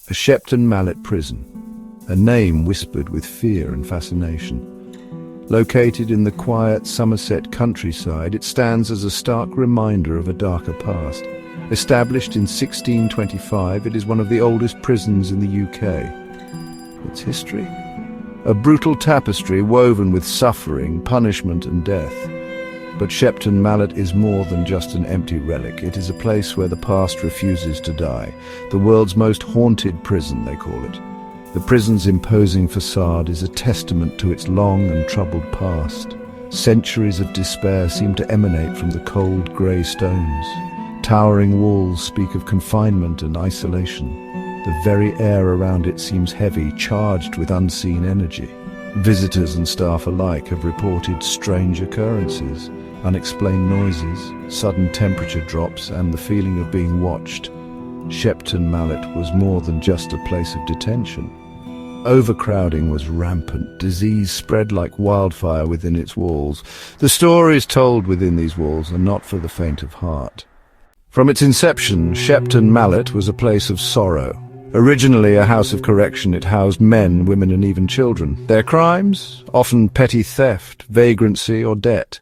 A Shepton Mallet Prison, a name whispered with fear and fascination. Located in the quiet Somerset countryside, it stands as a stark reminder of a darker past. Established in 1625, it is one of the oldest prisons in the UK. Its history? A brutal tapestry woven with suffering, punishment and death. But Shepton Mallet is more than just an empty relic. It is a place where the past refuses to die. The world's most haunted prison, they call it. The prison's imposing facade is a testament to its long and troubled past. Centuries of despair seem to emanate from the cold grey stones. Towering walls speak of confinement and isolation. The very air around it seems heavy, charged with unseen energy. Visitors and staff alike have reported strange occurrences. Unexplained noises, sudden temperature drops, and the feeling of being watched. Shepton Mallet was more than just a place of detention. Overcrowding was rampant. Disease spread like wildfire within its walls. The stories told within these walls are not for the faint of heart. From its inception, Shepton Mallet was a place of sorrow. Originally a house of correction, it housed men, women and even children. Their crimes? Often petty theft, vagrancy or debt.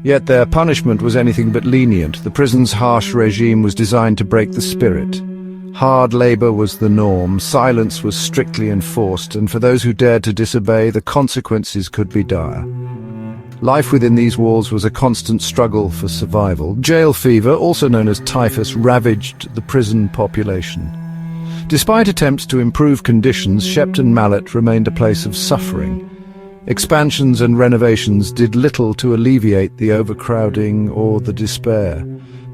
Yet their punishment was anything but lenient. The prison's harsh regime was designed to break the spirit. Hard labor was the norm, silence was strictly enforced, and for those who dared to disobey, the consequences could be dire. Life within these walls was a constant struggle for survival. Jail fever, also known as typhus, ravaged the prison population. Despite attempts to improve conditions, Shepton Mallet remained a place of suffering. Expansions and renovations did little to alleviate the overcrowding or the despair.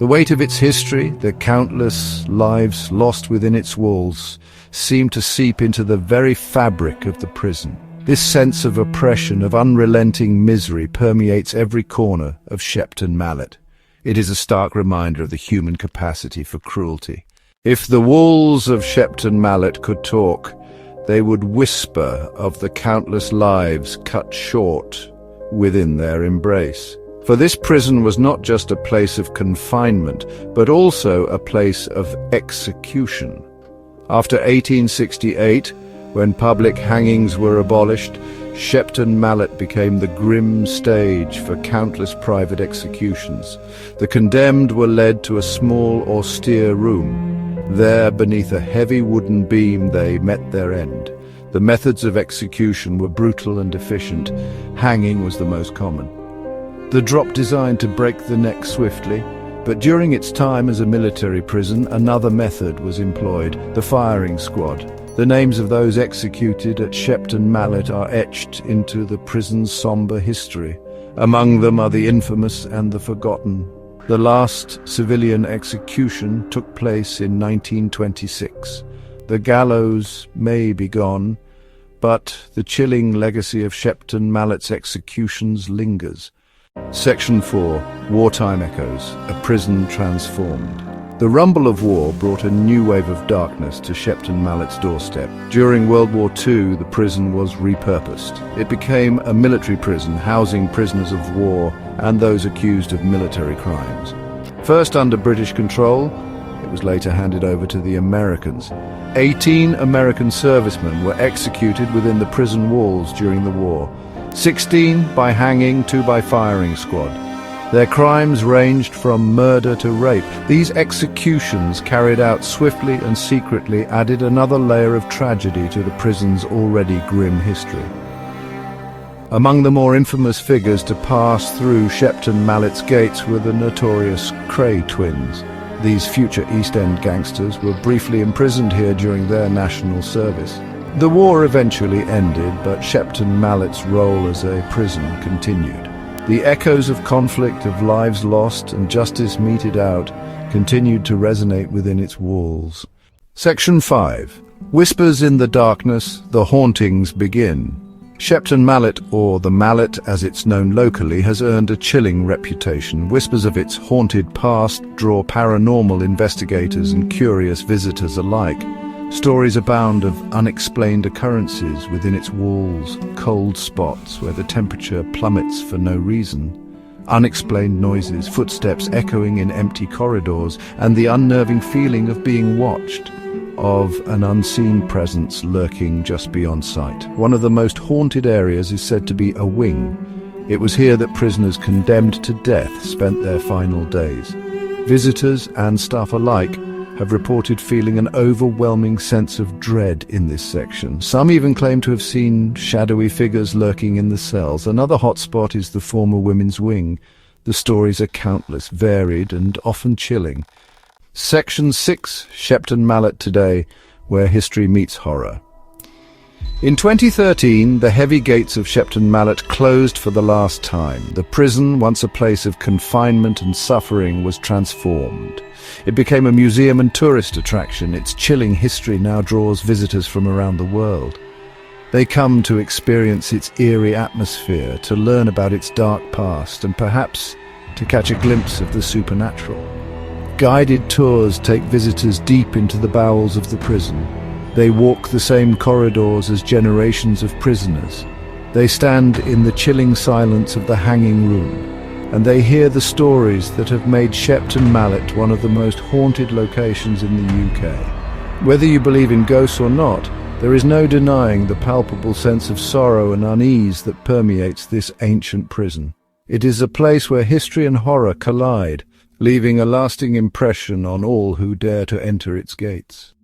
The weight of its history, the countless lives lost within its walls, seemed to seep into the very fabric of the prison. This sense of oppression, of unrelenting misery, permeates every corner of Shepton Mallet. It is a stark reminder of the human capacity for cruelty. If the walls of Shepton Mallet could talk, they would whisper of the countless lives cut short within their embrace. For this prison was not just a place of confinement, but also a place of execution. After 1868, when public hangings were abolished, Shepton Mallet became the grim stage for countless private executions. The condemned were led to a small, austere room. There, beneath a heavy wooden beam, they met their end. The methods of execution were brutal and efficient. Hanging was the most common. The drop designed to break the neck swiftly, but during its time as a military prison, another method was employed, the firing squad. The names of those executed at Shepton Mallet are etched into the prison's somber history. Among them are the infamous and the forgotten. The last civilian execution took place in 1926. The gallows may be gone, but the chilling legacy of Shepton Mallet's executions lingers. Section 4. Wartime Echoes, a prison transformed. The rumble of war brought a new wave of darkness to Shepton Mallet's doorstep. During World War II, the prison was repurposed. It became a military prison, housing prisoners of war and those accused of military crimes. First under British control, it was later handed over to the Americans. 18 American servicemen were executed within the prison walls during the war. 16 by hanging, 2 by firing squad. Their crimes ranged from murder to rape. These executions, carried out swiftly and secretly, added another layer of tragedy to the prison's already grim history. Among the more infamous figures to pass through Shepton Mallet's gates were the notorious Kray twins. These future East End gangsters were briefly imprisoned here during their national service. The war eventually ended, but Shepton Mallet's role as a prison continued. The echoes of conflict, of lives lost and justice meted out, continued to resonate within its walls. Section 5. Whispers in the Darkness, the Hauntings Begin. Shepton Mallet, or the Mallet as it's known locally, has earned a chilling reputation. Whispers of its haunted past draw paranormal investigators and curious visitors alike. Stories abound of unexplained occurrences within its walls, cold spots where the temperature plummets for no reason, unexplained noises, footsteps echoing in empty corridors, and the unnerving feeling of being watched. of an unseen presence lurking just beyond sight. One of the most haunted areas is said to be a wing. It was here that prisoners condemned to death spent their final days. Visitors and staff alike have reported feeling an overwhelming sense of dread in this section. Some even claim to have seen shadowy figures lurking in the cells. Another hotspot is the former women's wing. The stories are countless, varied, and often chilling. Section 6, Shepton Mallet Today, where history meets horror. In 2013, the heavy gates of Shepton Mallet closed for the last time. The prison, once a place of confinement and suffering, was transformed. It became a museum and tourist attraction. Its chilling history now draws visitors from around the world. They come to experience its eerie atmosphere, to learn about its dark past, and perhaps to catch a glimpse of the supernatural. Guided tours take visitors deep into the bowels of the prison. They walk the same corridors as generations of prisoners. They stand in the chilling silence of the hanging room, and they hear the stories that have made Shepton Mallet one of the most haunted locations in the UK. Whether you believe in ghosts or not, there is no denying the palpable sense of sorrow and unease that permeates this ancient prison. It is a place where history and horror collide, leaving a lasting impression on all who dare to enter its gates.